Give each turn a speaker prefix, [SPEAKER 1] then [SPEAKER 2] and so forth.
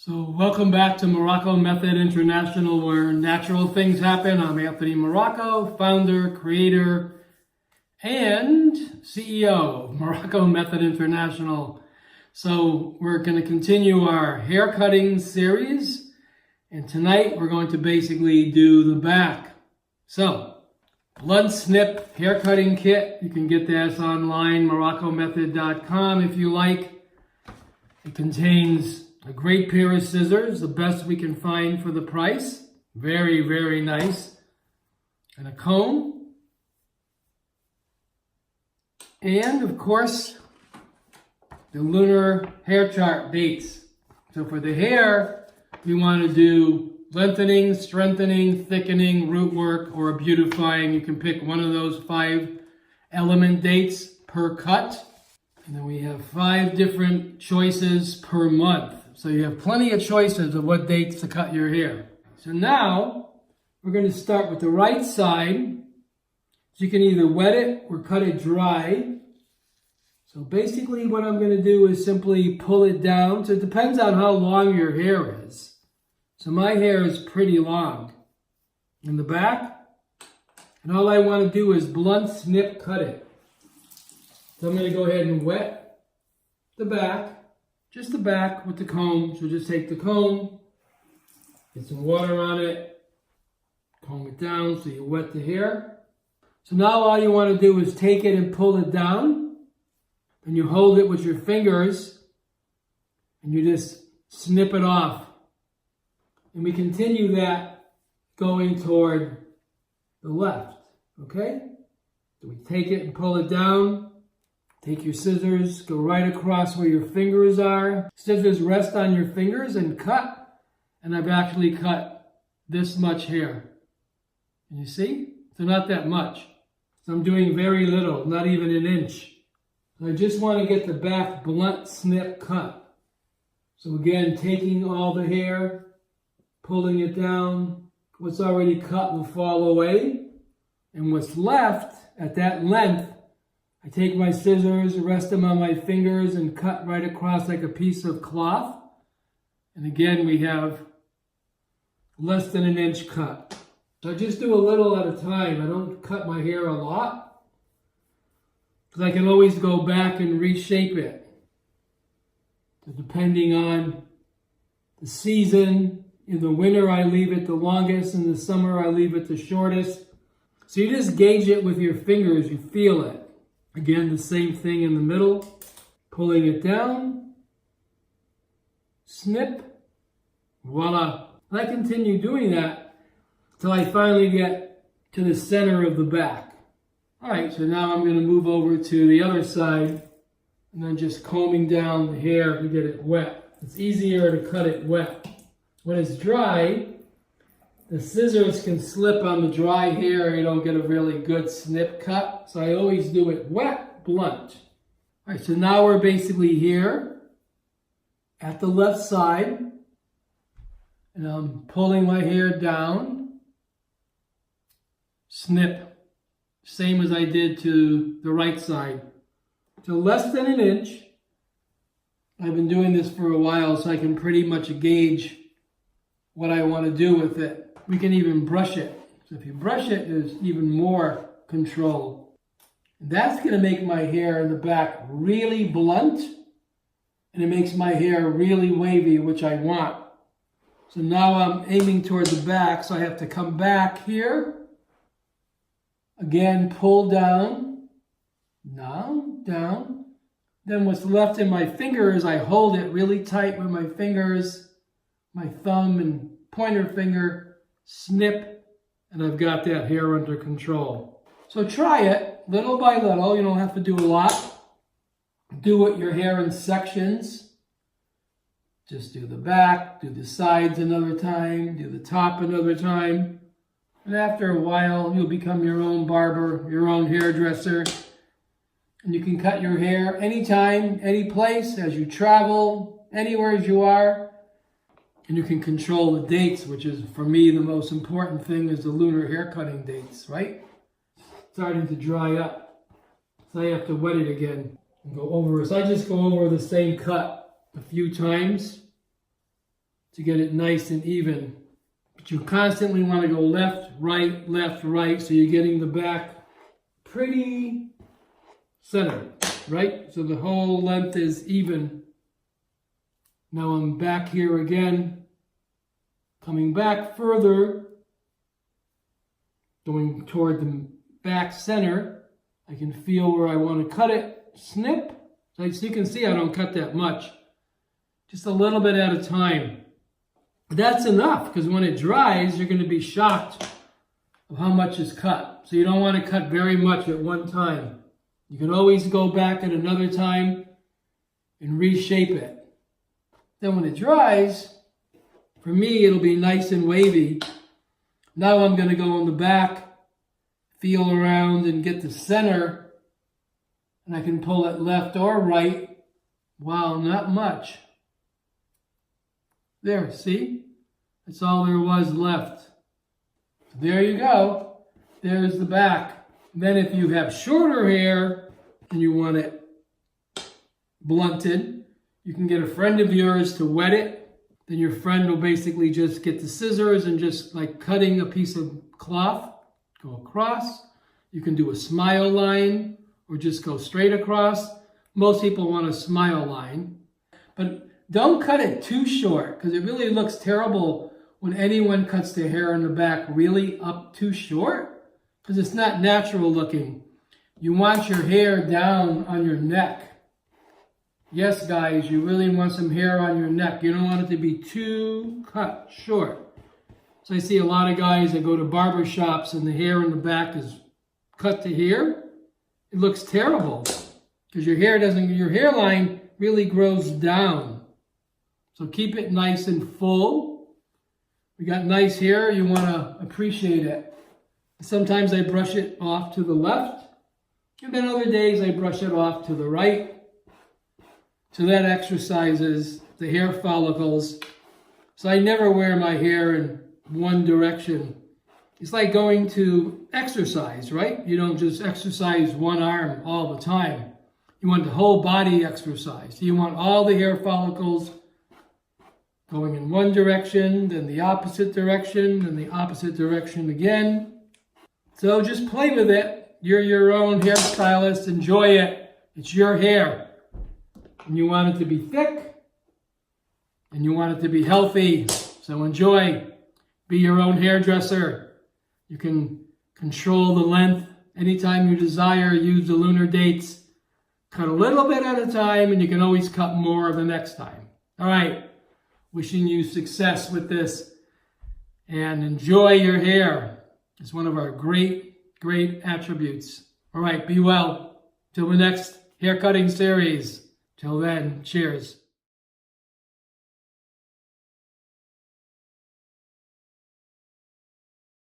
[SPEAKER 1] So welcome back to Morocco Method International, where natural things happen. I'm Anthony Morocco, founder, creator, and CEO of Morocco Method International. So we're going to continue our hair cutting series, and tonight we're going to basically do the back. So blunt snip hair cutting kit. You can get this online, MoroccoMethod.com if you like. It contains a great pair of scissors, the best we can find for the price. Very, very nice. And a comb. And, of course, the lunar hair chart dates. So for the hair, we want to do lengthening, strengthening, thickening, root work, or beautifying. You can pick one of those 5 element dates per cut. And then we have 5 different choices per month. So you have plenty of choices of what dates to cut your hair. So now we're going to start with the right side. So you can either wet it or cut it dry. So basically what I'm going to do is simply pull it down. So it depends on how long your hair is. So my hair is pretty long in the back. And all I want to do is blunt snip cut it. So I'm going to go ahead and wet the back. Just the back with the comb. So just take the comb, get some water on it, comb it down so you wet the hair. So now all you want to do is take it and pull it down. And you hold it with your fingers and you just snip it off. And we continue that going toward the left. Okay? So we take it and pull it down. Take your scissors, go right across where your fingers are. Scissors rest on your fingers and cut. And I've actually cut this much hair. And you see? So not that much. So I'm doing very little, not even an inch. So I just want to get the back blunt snip cut. So again, taking all the hair, pulling it down. What's already cut will fall away. And what's left at that length, I take my scissors, rest them on my fingers, and cut right across like a piece of cloth. And again, we have less than an inch cut. So I just do a little at a time. I don't cut my hair a lot, because I can always go back and reshape it. So depending on the season, in the winter I leave it the longest, in the summer I leave it the shortest. So you just gauge it with your fingers, you feel it. Again, the same thing in the middle, pulling it down, snip, voila. And I continue doing that until I finally get to the center of the back. All right, so now I'm going to move over to the other side and then just combing down the hair to get it wet. It's easier to cut it wet. When it's dry, the scissors can slip on the dry hair. You don't get a really good snip cut. So I always do it wet, blunt. All right, so now we're basically here at the left side. And I'm pulling my hair down. Snip. Same as I did to the right side. So less than an inch. I've been doing this for a while, so I can pretty much gauge what I want to do with it. We can even brush it. So if you brush it, there's even more control. And that's going to make my hair in the back really blunt. And it makes my hair really wavy, which I want. So now I'm aiming towards the back, so I have to come back here. Again, pull down. Down, down. Then what's left in my fingers, I hold it really tight with my fingers, my thumb and pointer finger. Snip, and I've got that hair under control. So try it little by little. You don't have to do a lot. Do it your hair in sections. Just do the back, do the sides another time, do the top another time. And after a while, you'll become your own barber, your own hairdresser. And you can cut your hair anytime, any place, as you travel, anywhere as you are. And you can control the dates, which is, for me, the most important thing is the lunar hair cutting dates, right? Starting to dry up. So I have to wet it again and go over it. So I just go over the same cut a few times. to get it nice and even. But you constantly want to go left, right, so you're getting the back pretty centered, right? So the whole length is even. Now I'm back here again, coming back further, going toward the back center. I can feel where I want to cut it, snip. So you can see I don't cut that much, just a little bit at a time. That's enough, because when it dries, you're going to be shocked of how much is cut. So you don't want to cut very much at one time. You can always go back at another time and reshape it. Then when it dries, for me, it'll be nice and wavy. Now I'm going to go in the back, feel around and get the center, and I can pull it left or right. Wow, not much. There, see? That's all there was left. So there you go. There's the back. And then if you have shorter hair and you want it blunted, you can get a friend of yours to wet it. Then your friend will basically just get the scissors and just like cutting a piece of cloth, go across. You can do a smile line or just go straight across. Most people want a smile line. But don't cut it too short, because it really looks terrible when anyone cuts their hair in the back really up too short, because it's not natural looking. You want your hair down on your neck. Yes, guys, you really want some hair on your neck. You don't want it to be too cut short. So I see a lot of guys that go to barber shops and the hair in the back is cut to here. It looks terrible, because your hairline really grows down. So keep it nice and full. We got nice hair, you want to appreciate it. Sometimes I brush it off to the left, and then other days I brush it off to the right. So that exercises the hair follicles. So I never wear my hair in one direction. It's like going to exercise, right? You don't just exercise one arm all the time. You want the whole body exercise. You want all the hair follicles going in one direction, then the opposite direction, then the opposite direction again. So just play with it. You're your own hairstylist. Enjoy it. It's your hair. And you want it to be thick, and you want it to be healthy. So enjoy. Be your own hairdresser. You can control the length anytime you desire. Use the lunar dates. Cut a little bit at a time, and you can always cut more the next time. All right. Wishing you success with this, and enjoy your hair. It's one of our great, great attributes. All right, be well. Till the next haircutting series. Till then, cheers.